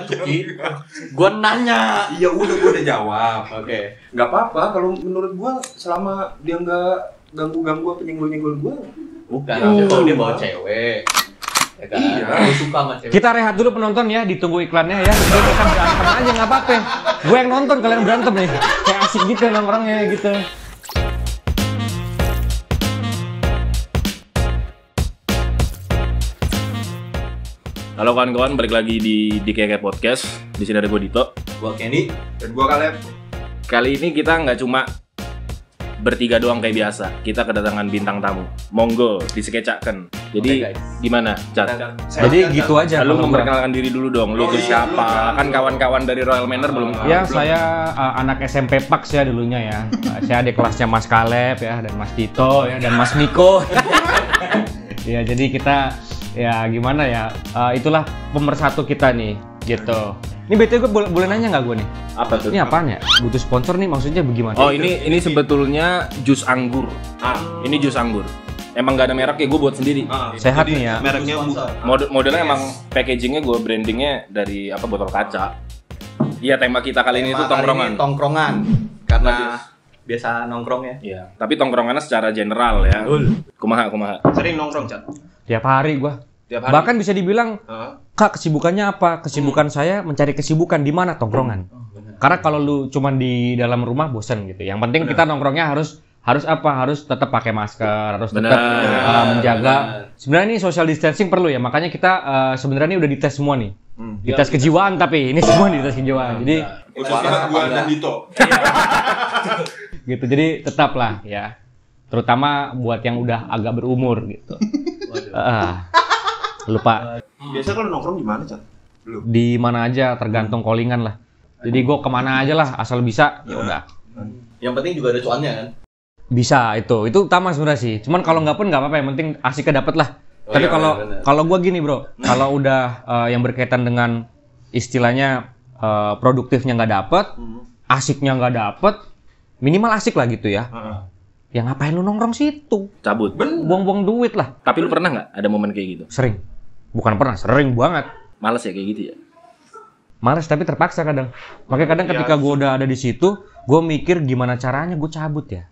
Cuki. Gua nanya. Iya udah, gua udah jawab. Oke. Nggak apa-apa kalau menurut gua, selama dia nggak ganggu-ganggu apa nyenggol-nyenggol gua. Bukan, kalau dia bawa cewek. Ya kan? Iya. Gua suka sama cewek. Kita rehat dulu penonton ya, ditunggu iklannya ya. Kita berantem aja nggak apa-apa. Gue yang nonton, kalian berantem nih. Kayak asik gitu nongkrongnya gitu. Halo kawan-kawan, balik lagi di DKK Podcast. Di sini ada gue Dito. Gua Kenny. Dan gua Kaleb. Kali ini kita nggak cuma bertiga doang kayak biasa. Kita kedatangan bintang tamu. Monggo, disekecakkan. Jadi Oke, guys. gimana, Cat? Jadi gitu aja. Lu kalau gua. memperkenalkan diri dulu dong. Lu Oh, tuh iya, siapa? Kan kawan-kawan dari Royal Manor belum. Ya, saya anak SMP Pax ya dulunya ya. Saya adik kelasnya Mas Kaleb ya, dan Mas Tito ya, dan Mas Niko. Ya, jadi kita ya gimana ya, itulah pemersatu kita nih, gitu. Ini BTW gue boleh nanya nggak gue nih? Apa tuh? Ini apaan ya? Butuh sponsor nih, maksudnya bagaimana? Oh, ini sebetulnya jus anggur. Ini jus anggur. Emang gak ada merek ya, gue buat sendiri. Sehat nih ya. Mereknya Modelnya emang packagingnya gue brandingnya dari apa, botol kaca. Iya, tema kita kali ini tuh tongkrongan. Tongkrongan. Karena biasa nongkrong ya. Iya, tapi tongkrongannya secara general ya. Kumaha. sering nongkrong, Cat. Tiap hari gue. Tiap hari. Bahkan bisa dibilang, Kak, kesibukannya apa? Kesibukan saya mencari kesibukan di mana tongkrongan. Karena kalau lu cuman di dalam rumah bosan gitu. Yang penting kita nongkrongnya harus apa? Harus tetap pakai masker, harus tetap menjaga. Sebenarnya ini social distancing perlu ya. Makanya kita sebenarnya ini udah dites semua nih. Dites kejiwaan, tapi ini semua dites kejiwaan. Jadi Khususnya gua dan Dito. gitu. Jadi tetaplah ya. Terutama buat yang udah agak berumur gitu. Lupa Biasa kalau nongkrong di mana, Cat? di mana aja, tergantung callingan lah. Jadi gue kemana aja lah, asal bisa ya udah. Yang penting juga ada cuannya kan. Bisa itu utama sebenarnya sih. Cuman kalau nggak pun nggak apa-apa, yang penting asiknya dapet lah. Oh, Tapi iya, kalau bener. kalau gue gini bro, kalau udah yang berkaitan dengan istilahnya produktifnya nggak dapet, asiknya nggak dapet, minimal asik lah gitu ya. Ya ngapain lu nongkrong situ? Cabut. Buang-buang duit lah. Tapi lu pernah nggak ada momen kayak gitu? Sering. Bukan pernah, sering banget. Males ya kayak gitu ya? Males tapi terpaksa kadang. Makanya kadang ketika gue udah ada di situ, gue mikir gimana caranya gue cabut ya.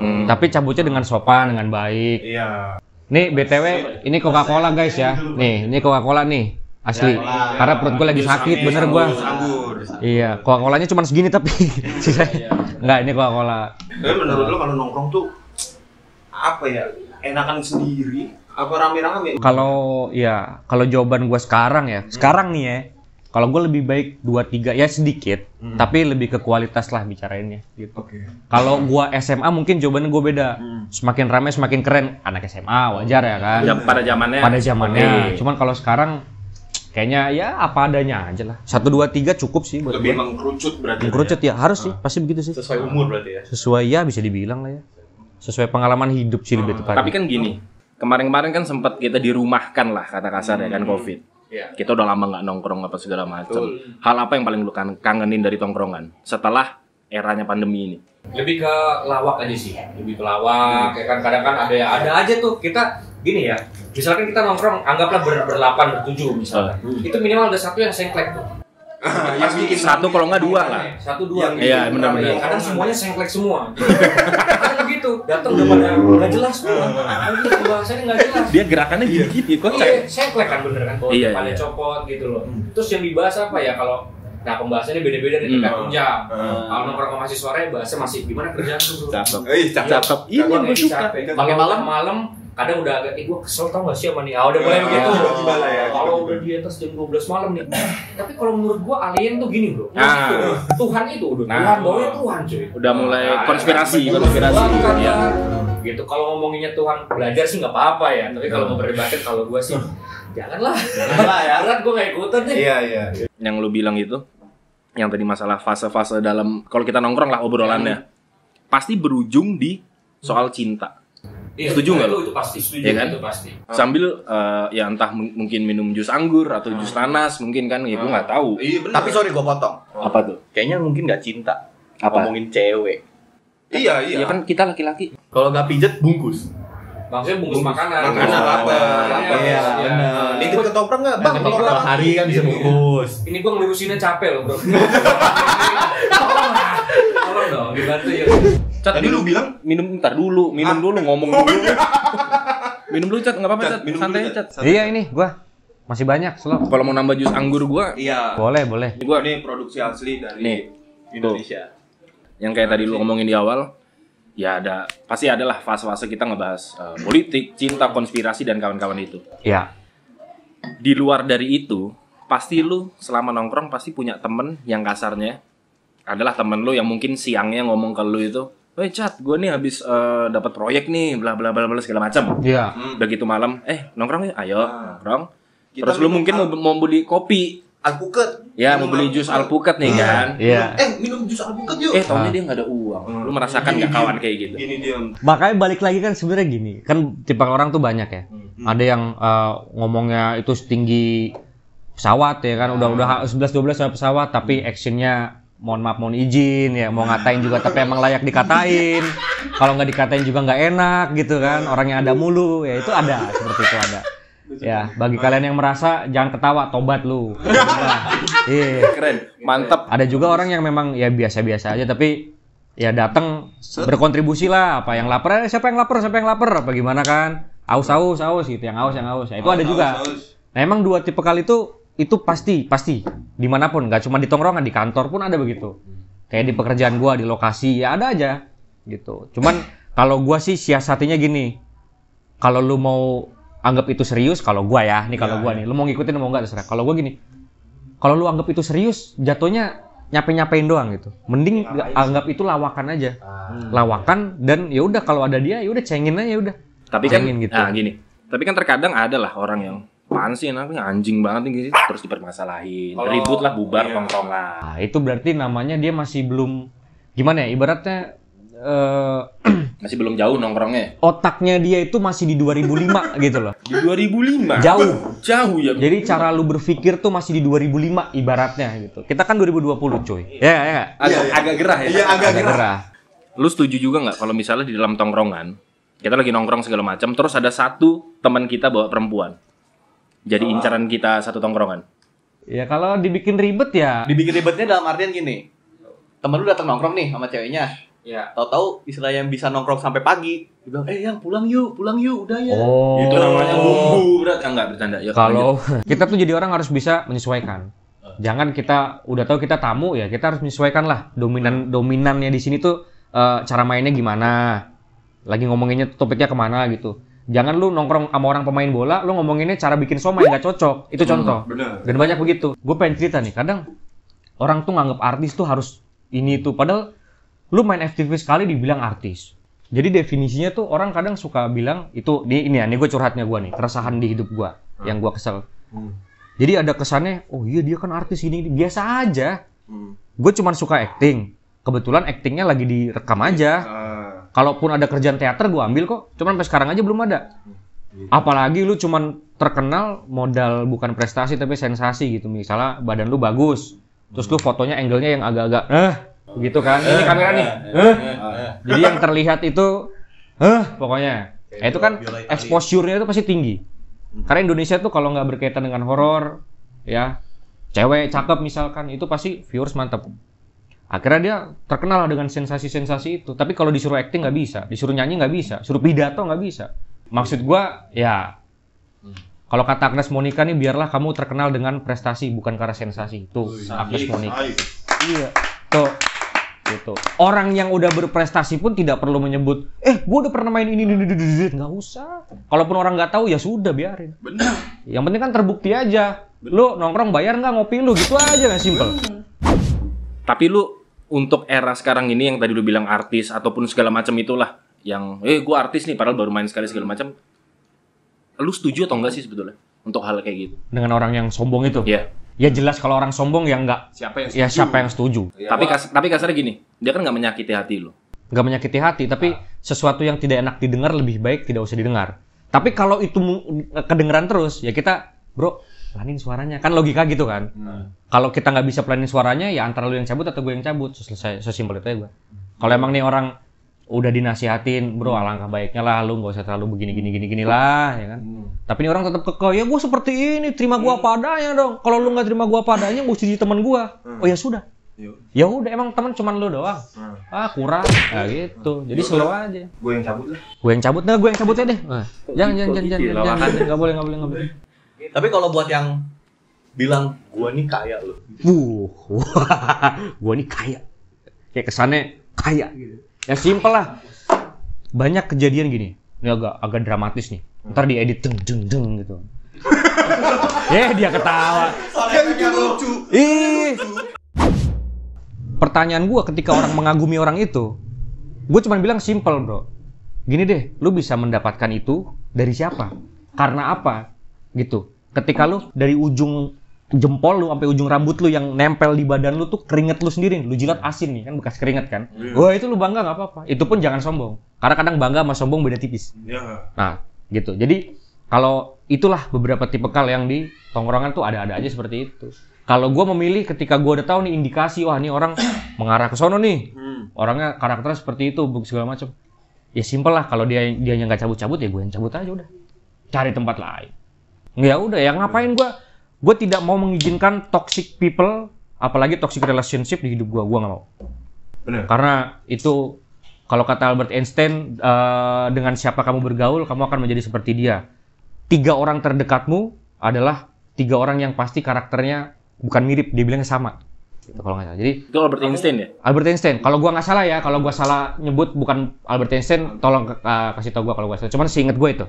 Tapi cabutnya dengan sopan, dengan baik. Iya. Nih BTW, ini Coca-Cola guys ya. Nih, ini Coca-Cola nih. Asli. Karena perut gue lagi sakit, bener gue. Anggur. Iya, Coca-Colanya cuma segini tapi sisanya. Enggak, ini Coca-Cola. Tapi menurut lo kalau nongkrong tuh apa ya? Enakan sendiri apa rame-rame? Kalau jawaban gue sekarang ya. Sekarang nih ya. Kalau gue lebih baik 2-3 ya sedikit, tapi lebih ke kualitas lah bicarainnya gitu. Oke. Kalau gua SMA mungkin jawabannya gue beda. Semakin ramai semakin keren. Anak SMA wajar ya kan. Pada zamannya. Pada zamannya. Oke. Cuman kalau sekarang kayaknya ya apa adanya aja lah. 1 2 3 cukup sih buat Lebih gua. mengkerucut berarti. Mengkerucut ya harus sih, pasti begitu sih. Sesuai umur berarti ya. Sesuai ya bisa dibilang lah ya. Sesuai pengalaman hidup sih lebih tepatnya. Tapi kan gini, kemarin-kemarin kan sempat kita dirumahkan lah kata kasar ya kan, COVID. Iya. Kita udah lama nggak nongkrong apa segala macam. Hal apa yang paling lu kangenin dari tongkrongan setelah eranya pandemi ini? Lebih ke lawak aja sih, lebih ke lawak ya kan. Kadang kan ada aja tuh kita gini ya, misalkan kita nongkrong anggaplah berlapan bertujuh misalkan, itu minimal ada satu yang sengklek tuh. Yang bikin Satu kalau nggak dua lah. Satu dua. Iya, benar-benar. Kadang semuanya sengklek semua. Kadang begitu, datang udah pada nggak jelas semua. Anjir, pembahasannya nggak jelas. Dia gerakannya gini-gini kok. Iya, sengklek kan bener kan, kalau Iya, pada iya. copot gitu loh. Terus yang dibahas apa ya kalau nah pembahasannya beda-beda nih tergantung jam. Kalau nongkrong sama mahasiswa bahasnya masih gimana kerjaan tuh. Cakep. cakep. Iya, Gua gue suka. Pakai malam kadang udah agak, gue kesel tau gak sih sama nih, udah mulai begitu. gimana ya? Kalau udah di atas jam 12 malam nih. Tapi kalau menurut gue alien tuh gini bro. Tuhan itu udah Tuhan, bawanya Tuhan cuy. Udah mulai konspirasi. Kan, Ya. gitu. Kalau ngomonginnya Tuhan belajar sih nggak apa-apa ya. Tapi kalau mau berdebatin kalau gue sih janganlah ya. Berat gue nggak ikutan deh. Iya. Yang lu bilang itu, yang tadi masalah fase-fase dalam kalau kita nongkrong lah obrolannya, pasti berujung di soal cinta. Iya, Setuju nggak lu? Itu pasti setuju, Iya kan? itu pasti. Sambil ya entah mungkin minum jus anggur atau jus nanas mungkin kan, ya gue nggak tahu. Iya benar. Tapi sorry gue potong. Apa tuh? Kayaknya mungkin nggak cinta. Apa? Ngomongin cewek. Iya. Ya kan kita laki-laki. Kalau nggak pijet bungkus. Maksudnya bungkus makanan. Makanan apa? Iya, benar. Ini gue ketoprak nggak? Bang, Ini ketoprak. hari kan bisa bungkus. Ini gue ngelurusinnya capek loh bro. Tolong dong, dibantu ya. Cat, Tadi lu bilang minum dulu, ngomong dulu. Minum dulu, Cat, enggak apa-apa, Cat. minum Santai, dulu, Cat. Iya ini gua masih banyak slow. Kalau mau nambah jus anggur gua, iya. Boleh, boleh. gua Ini produksi asli dari Nih, Indonesia. yang kayak tadi lu ngomongin di awal, ya pasti adalah fase-fase kita ngebahas politik, cinta, konspirasi dan kawan-kawan itu. Iya. Di luar dari itu, pasti lu selama nongkrong pasti punya temen yang kasarnya adalah temen lu yang mungkin siangnya ngomong ke lu itu, "Woi Cat, gue nih habis dapat proyek nih, bla bla bla bla segala macam." Iya. Udah gitu malam, nongkrong yuk, ayo nongkrong. Kita Terus lu minum mungkin mau beli kopi, alpukat. ya mau beli jus alpukat nih kan. Iya. Minum jus alpukat yuk. Taunya dia nggak ada uang. Lu merasakan nggak kawan kayak gitu? Gini dia. Makanya balik lagi kan sebenarnya gini, kan tipe orang tuh banyak ya. Ada yang ngomongnya itu setinggi pesawat ya kan, udah 11-12 sama pesawat tapi actionnya mohon maaf mohon izin ya, mau ngatain juga tapi emang layak dikatain. Kalau nggak dikatain juga nggak enak gitu kan, orangnya ada mulu ya, itu ada seperti itu ada. Ya bagi kalian yang merasa jangan ketawa, tobat lu. Iya. Keren, mantap. Ada juga orang yang memang ya biasa-biasa aja tapi ya datang berkontribusi lah, apa yang lapar, siapa yang lapar apa gimana kan, aus gitu, yang aus ya, itu ada juga. Nah emang dua tipe kali itu pasti dimanapun, nggak cuma di tongkrongan, di kantor pun ada begitu, kayak di pekerjaan gua, di lokasi ya ada aja gitu. Cuman kalau gua sih siasatinya gini, kalau lu mau anggap itu serius, kalau gua ya nih, kalau gua nih lu mau ngikutin mau nggak terserah. Kalau gua gini, kalau lu anggap itu serius, jatuhnya nyapain doang gitu. Mending anggap itu lawakan aja. Lawakan dan ya udah kalau ada dia ya udah cengin aja udah. Tapi kan, Cengin gitu. nah gini. Tapi kan terkadang ada lah orang yang apaan sih anaknya anjing banget nih gitu, terus dipermasalahin, ribut lah, bubar tongkrongan. Nah, itu berarti namanya dia masih belum gimana ya? Ibaratnya Masih belum jauh nongkrongnya. otaknya dia itu masih di 2005 gitu loh. Di 2005. Jauh ya. Jadi cara lu berpikir tuh masih di 2005 ibaratnya gitu. Kita kan 2020 cuy. Ya. Agak gerah ya. Iya, agak Gerah. Lu setuju juga nggak kalau misalnya di dalam tongkrongan kita lagi nongkrong segala macam, terus ada satu teman kita bawa perempuan, jadi incaran kita satu tongkrongan. Ya kalau dibikin ribet ya. Dibikin ribetnya dalam artian gini. Temen lu datang nongkrong nih sama ceweknya. Ya. Tahu-tahu istilah yang bisa nongkrong sampai pagi. Dia bilang, yang pulang yuk, udah ya. Oh. Itu namanya bumbu berat. Enggak bercanda. Ya, Kalau kita tuh jadi orang harus bisa menyesuaikan. Jangan kita udah tahu kita tamu ya, kita harus menyesuaikan lah. Dominannya di sini tuh cara mainnya gimana. Lagi ngomonginnya topiknya kemana gitu. Jangan lu nongkrong sama orang pemain bola, lu ngomonginnya cara bikin somai nggak cocok. Itu contoh. Bener. Dan banyak begitu. Gue pengen cerita nih, kadang orang tuh nganggap artis tuh harus ini itu. Padahal lu main FTV sekali dibilang artis. Jadi definisinya tuh orang kadang suka bilang itu ini gue curhatnya gue nih, keresahan di hidup gue yang gue kesel. Jadi ada kesannya, oh iya dia kan artis ini biasa aja. Gue cuma suka acting. Kebetulan actingnya lagi direkam aja. Kalaupun ada kerjaan teater gue ambil kok. Cuman sampai sekarang aja belum ada. Apalagi lu cuman terkenal modal bukan prestasi tapi sensasi gitu. Misalnya badan lu bagus. Terus lu fotonya angle-nya yang agak-agak gitu kan. Ini kamera nih. Jadi yang terlihat itu pokoknya. Itu kan exposure-nya itu pasti tinggi. Karena Indonesia tuh kalau nggak berkaitan dengan horor ya, cewek cakep misalkan, itu pasti viewers mantep. Akhirnya dia terkenal dengan sensasi-sensasi itu. Tapi kalau disuruh acting nggak bisa, disuruh nyanyi nggak bisa, suruh pidato nggak bisa. Maksud gua ya, kalau kata Agnes Monica nih, biarlah kamu terkenal dengan prestasi bukan karena sensasi. Tuh Agnes Monica. Iya. Tuh. Gitu. Orang yang udah berprestasi pun tidak perlu menyebut, gua udah pernah main ini, nggak usah. Kalaupun orang nggak tahu ya sudah biarin. Bener. Yang penting kan terbukti aja. Lu nongkrong bayar nggak ngopi lu, gitu aja kan, simple. Tapi lu untuk era sekarang ini yang tadi lu bilang artis ataupun segala macam itulah, yang gua artis nih padahal baru main sekali segala macam. Lu setuju atau enggak sih sebetulnya untuk hal kayak gitu? Dengan orang yang sombong itu. Iya. Ya jelas kalau orang sombong ya enggak. Siapa yang setuju? Tapi kasarnya gini, dia kan nggak menyakiti hati lu. Nggak menyakiti hati, tapi sesuatu yang tidak enak didengar lebih baik tidak usah didengar. Tapi kalau itu kedengeran terus, ya kita, bro, pelanin suaranya. Kan logika gitu kan. Kalau kita nggak bisa pelanin suaranya, ya antara lu yang cabut atau gue yang cabut. Selesai, sesimpel itu aja gue. Kalau emang nih orang udah dinasihatin, bro, alangkah baiknya lah lu nggak usah terlalu begini lah, ya kan. Tapi ini orang tetap kekeh, ya gue seperti ini, terima gue apa adanya dong. Kalau lu nggak terima gue apa adanya, gue jadi teman gue. Oh ya sudah. Ya udah, emang teman cuman lu doang. Kurang. Nah gitu. Jadi slow aja. Gue yang cabut lah. Gue yang cabut aja deh. Jangan. Enggak boleh. Tapi kalau buat yang bilang gua nih kaya loh. Gua nih kaya. Kayak kesannya kaya gitu. Yang simpel lah. Banyak kejadian gini. Ini agak dramatis nih. Ntar diedit deng gitu. Dia ketawa. Soalnya lucu. Pertanyaan gue ketika orang mengagumi orang itu, gue cuma bilang simple bro. Gini deh, lu bisa mendapatkan itu dari siapa? Karena apa? Gitu. Ketika lu dari ujung jempol lu sampai ujung rambut lu yang nempel di badan lu tuh keringet lu sendiri, lu jilat asin nih kan bekas keringet kan. Wah itu lu bangga nggak apa-apa. Itu pun jangan sombong. Karena kadang bangga sama sombong beda tipis. Nah gitu. Jadi kalau itulah beberapa tipikal yang di tongkrongan tuh ada-ada aja seperti itu. Kalau gue memilih ketika gue udah tahu nih indikasi, wah ini orang mengarah ke sono nih, orangnya karakternya seperti itu, segala macam. Ya simpel lah, kalau dia yang nggak cabut-cabut ya gue yang cabut aja udah. Cari tempat lain. Ya udah, ya ngapain gue? Gue tidak mau mengizinkan toxic people, apalagi toxic relationship di hidup gue nggak mau. Bener. Karena itu kalau kata Albert Einstein, dengan siapa kamu bergaul, kamu akan menjadi seperti dia. 3 orang terdekatmu adalah 3 orang yang pasti karakternya bukan mirip, dia bilangnya sama. Gitu, kalau nggak salah. Jadi Itu Albert Einstein ya? Albert Einstein. Kalau gua nggak salah ya, kalau gua salah nyebut bukan Albert Einstein, tolong kasih tau gua kalau gua salah. Cuman seinget gue itu.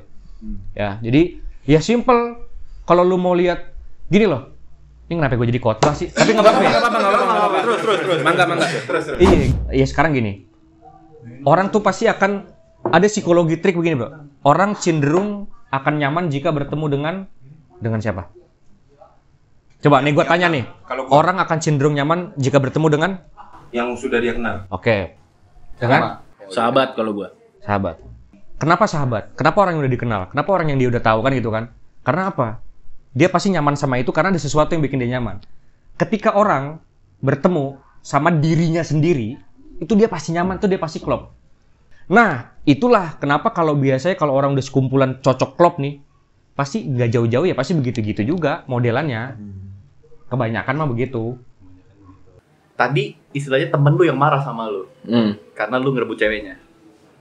Ya, jadi ya simple. Kalau lu mau lihat gini loh. Ini kenapa gue jadi khotbah sih? Tapi nggak apa-apa ya. Terus. Mangga. Iya, sekarang gini. Orang tuh pasti akan ada psikologi trik begini, bro. Orang cenderung akan nyaman jika bertemu dengan siapa? Coba nih gue tanya nih, orang akan cenderung nyaman jika bertemu dengan yang sudah dia kenal. Oke. Dengan Sahabat kalau gua. sahabat. Kenapa sahabat? Kenapa orang yang udah dikenal? Kenapa orang yang dia udah tahu kan gitu kan? Karena apa? Dia pasti nyaman sama itu karena ada sesuatu yang bikin dia nyaman. Ketika orang bertemu sama dirinya sendiri, itu dia pasti nyaman, itu dia pasti klop. Nah, itulah kenapa kalau biasanya kalau orang udah sekumpulan cocok klop nih, pasti nggak jauh-jauh ya, pasti begitu-gitu juga modelannya. Kebanyakan mah begitu. Tadi istilahnya temen lu yang marah sama lu karena lu ngerebut ceweknya.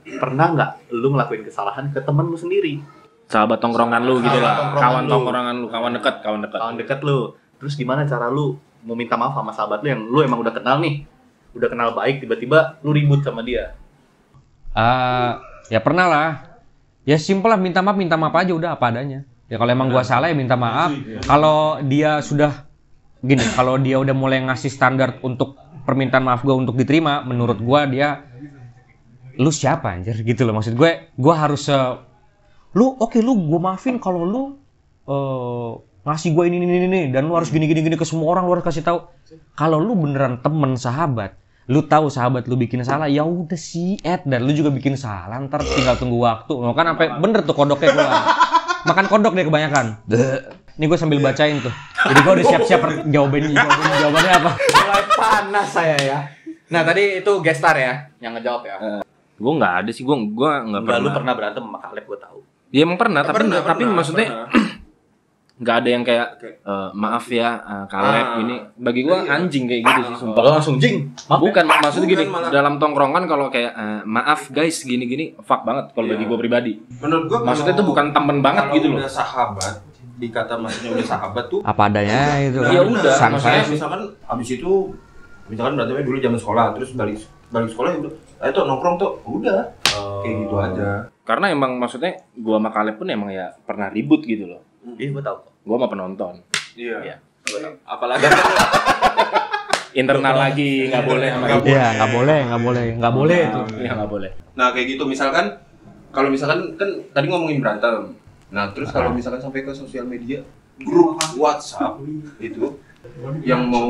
Pernah nggak lu ngelakuin kesalahan ke temen lu sendiri? Sahabat tongkrongan lu gitu lah. Tongkrongan Kawan lu. tongkrongan lu, kawan dekat. Kawan deket lu. Terus gimana cara lu mau minta maaf sama sahabat lu yang lu emang udah kenal nih? Udah kenal baik, tiba-tiba lu ribut sama dia. Ya pernah lah. Ya simpel lah, minta maaf aja udah apa adanya. Ya kalau emang gua salah ya minta maaf. Kalau dia sudah gini, kalau dia udah mulai ngasih standar untuk permintaan maaf gua untuk diterima, menurut gua dia lu siapa anjir gitu loh. Maksud gue harus lu gua maafin kalau lu ngasih gua ini dan lu harus gini ke semua orang, lu harus kasih tahu. Kalau lu beneran temen sahabat, lu tahu sahabat lu bikin salah, ya udah sih dan lu juga bikin salah, ntar tinggal tunggu waktu. Mau kan sampai bener tuh kodoknya keluar. Makan kodok deh kebanyakan. Ini gue sambil bacain tuh. Jadi gue udah siap-siap jawabannya apa. Mulai panas saya ya. Nah tadi itu gestar ya yang ngejawab ya. Gue nggak ada sih, gue nggak Enggak, pernah. lu pernah berantem sama Kaleb, gue tahu. Ya emang pernah, tapi Pernah. maksudnya nggak ada yang kayak maaf ya Kaleb ini. Bagi gue anjing kayak gitu sih sumpah. Kalau langsung jing. Bukan, maksudnya gini, malah. dalam tongkrongan kalau kayak maaf guys gini-gini, fuck banget kalau bagi gue pribadi. Menurut gua Maksudnya itu bukan temen banget kalau gitu loh. udah sahabat, dikata maksudnya udah sahabat tuh. Apa adanya itu kan. Ya udah, Santai. maksudnya Misalkan abis itu, misalkan berantemnya dulu zaman sekolah, terus balik sekolah ya udah, ayo tuh nongkrong tuh, udah kayak gitu aja. karena emang maksudnya gue sama Kaleb pun emang ya pernah ribut gitu loh. Iya, gue tahu. Gue sama penonton. Iya. Apalagi internal lagi nggak boleh sama ibu. Iya, nggak boleh itu. Iya nggak boleh. Nah kayak gitu misalkan, kalau misalkan kan tadi ngomongin berantem. Nah terus kalau misalkan sampai ke sosial media, grup WhatsApp itu yang mau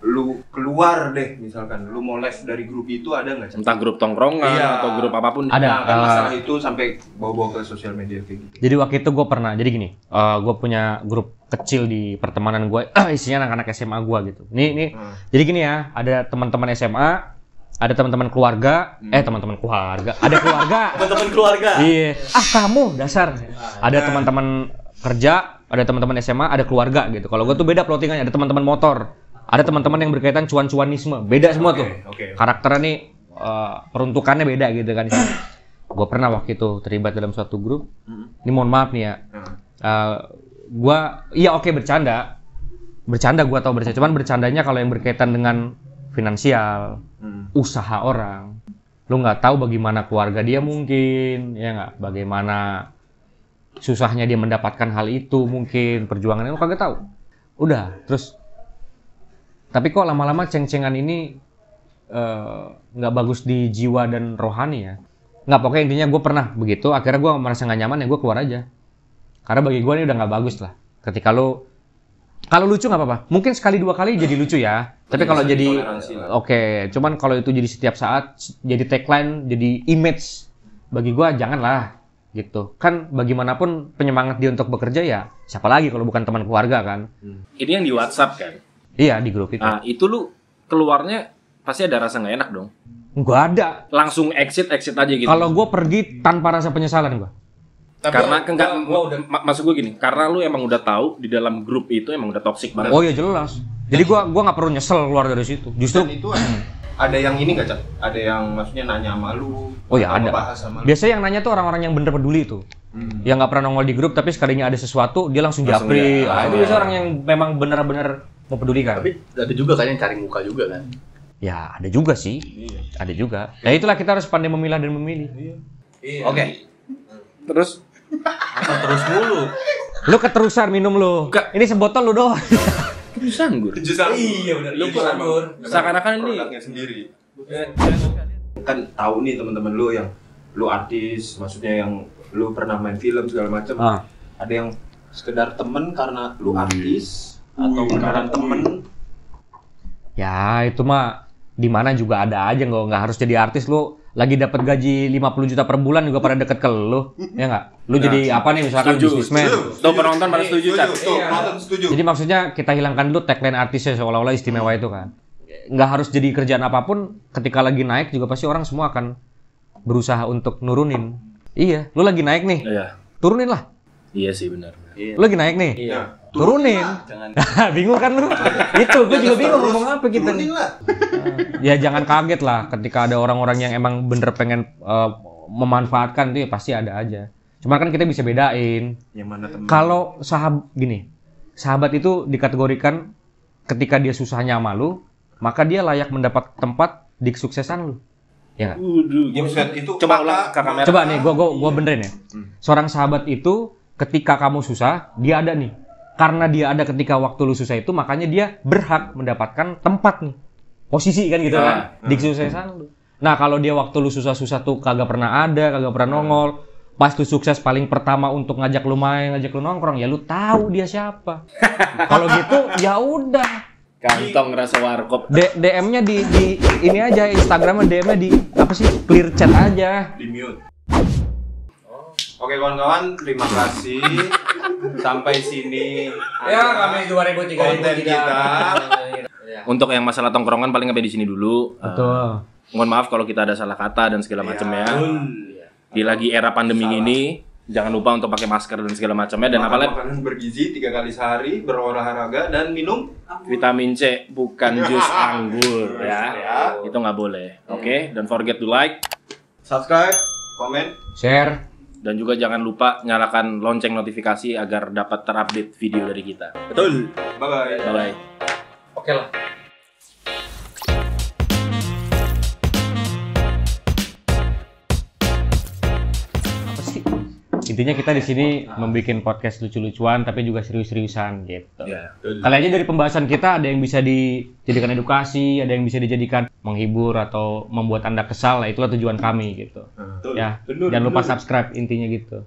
lu keluar deh, misalkan lu mau live dari grup itu ada nggak? Cak? Entah grup tongkrongan Iya. atau grup apapun. Ada. Nah, kan masalah itu sampai bawa-bawa ke sosial media kayak gitu. Jadi waktu itu gue pernah, jadi gini, gue punya grup kecil di pertemanan gue, isinya anak-anak SMA gue gitu. Nih, jadi gini ya, ada teman-teman SMA ada teman-teman keluarga, teman-teman keluarga, ada keluarga. Teman-teman keluarga. Iya. Kamu dasar. Ada teman-teman kerja, ada teman-teman SMA, ada keluarga gitu. Kalau gue tuh beda plottingannya, ada teman-teman motor, ada teman-teman yang berkaitan cuan-cuanisme, beda semua tuh. Karakternya nih peruntukannya beda gitu kan. Gue pernah waktu itu terlibat dalam suatu grup. Ini mohon maaf nih ya. Bercanda gue tau bercanda. Cuman bercandanya kalau yang berkaitan dengan finansial, usaha orang, lu nggak tahu bagaimana keluarga dia mungkin, ya nggak, bagaimana susahnya dia mendapatkan hal itu mungkin, perjuangannya lu kagak tahu. Udah, terus tapi kok lama-lama ceng-cengan ini nggak bagus di jiwa dan rohani ya. Nggak, pokoknya intinya gue pernah begitu, akhirnya gue merasa nggak nyaman ya gue keluar aja. Karena bagi gue ini udah nggak bagus lah. Ketika lu, kalau lucu nggak apa-apa, mungkin sekali dua kali jadi lucu ya. Tapi kalau jadi, oke, cuman kalau itu jadi setiap saat, jadi tagline, jadi image, bagi gue janganlah gitu. Kan bagaimanapun penyemangat dia untuk bekerja ya, siapa lagi kalau bukan teman keluarga kan. Ini yang di WhatsApp kan? Iya, di grup itu. Nah, itu lu keluarnya pasti ada rasa nggak enak dong? Nggak ada. Langsung exit aja gitu. Kalau gue pergi tanpa rasa penyesalan gue. Karena maksud gue gini, karena lu emang udah tahu di dalam grup itu emang udah toxic banget. Oh iya jelas. Jadi gua nggak perlu nyesel keluar dari situ. Justru Dan itu ada yang ini nggak, Cak? Ada yang maksudnya nanya sama lu. Oh ya ada. Sama lu. Biasanya yang nanya tuh orang-orang yang bener peduli tuh. Yang nggak pernah nongol di grup tapi sekalinya ada sesuatu dia langsung japri. Itu biasanya orang yang memang benar-benar mempedulikan. Tapi ada juga kan yang cari muka juga kan. Ya ada juga sih. Ada juga. Ya itulah kita harus pandai memilah dan memilih. Oke. Terus Terus mulu. Lu keterusan minum lu. Ini sebotol lu doang. jus anggur. Iya benar. Lu anggur. Seakan-akan ini Produknya sendiri. Kan tahu nih teman-teman lu yang lu artis, maksudnya yang lu pernah main film segala macam. Ada yang sekedar temen karena lu artis atau beneran temen. Ya itu mah di mana juga ada aja, nggak harus jadi artis. Lu lagi dapat gaji 50 juta per bulan juga pada deket ke lu, ya nggak? Lu jadi apa nih misalkan bisnismen? Tuh penonton pada setuju, Cak. Penonton setuju. Jadi maksudnya kita hilangkan dulu tagline artisnya seolah-olah istimewa itu kan. Nggak harus jadi kerjaan apapun, ketika lagi naik juga pasti orang semua akan berusaha untuk nurunin. Iya, lu lagi naik nih, turunin lah. Iya sih benar. Lu lagi naik nih, turunin. Jangan. Bingung kan lu? Itu, gue juga bingung ngomong apa kita nih. Ya jangan kaget lah ketika ada orang-orang yang emang bener pengen memanfaatkan tuh ya pasti ada aja. Cuma kan kita bisa bedain. Yang mana temen? Kalau sahabat itu dikategorikan ketika dia susahnya sama lu, maka dia layak mendapat tempat di kesuksesan lu. Ya nggak? Itu Coba ulang ke kamera. Coba nih, gua benerin ya. Seorang sahabat itu ketika kamu susah, dia ada nih. Karena dia ada ketika waktu lu susah itu, makanya dia berhak mendapatkan tempat nih. Posisi kan gitu kan, di kesuksesan lu. Nah kalau dia waktu lu susah-susah tuh kagak pernah ada, kagak pernah nongol. Pas lu sukses paling pertama untuk ngajak lu main, ngajak lu nongkrong, ya lu tahu dia siapa. Kalau gitu ya udah. Kantong rasa warkop. DM-nya di ini aja, Instagramnya DM-nya di apa sih, clear chat aja. Di mute. Oke kawan-kawan, terima kasih. Sampai sini. Ya, kami 2003 konten kita. Untuk yang masalah tongkrongan paling sampai di sini dulu. Betul. Mohon maaf kalau kita ada salah kata dan segala macam ya. Di lagi era pandemi ini, jangan lupa untuk pakai masker dan segala macamnya, dan apalagi makanan bergizi 3 kali sehari, berolahraga dan minum vitamin C, bukan jus anggur ya. Itu nggak boleh. Oke, don't forget to like, subscribe, komen, Share. dan juga jangan lupa nyalakan lonceng notifikasi agar dapat terupdate video dari kita. betul. Bye bye. Bye bye. Oke lah. Apa sih? Intinya kita di sini membuat podcast lucu-lucuan tapi juga serius-seriusan gitu. Kali aja dari pembahasan kita ada yang bisa dijadikan edukasi, ada yang bisa dijadikan menghibur atau membuat Anda kesal, itulah tujuan kami gitu. Ya. Jangan lupa subscribe intinya gitu.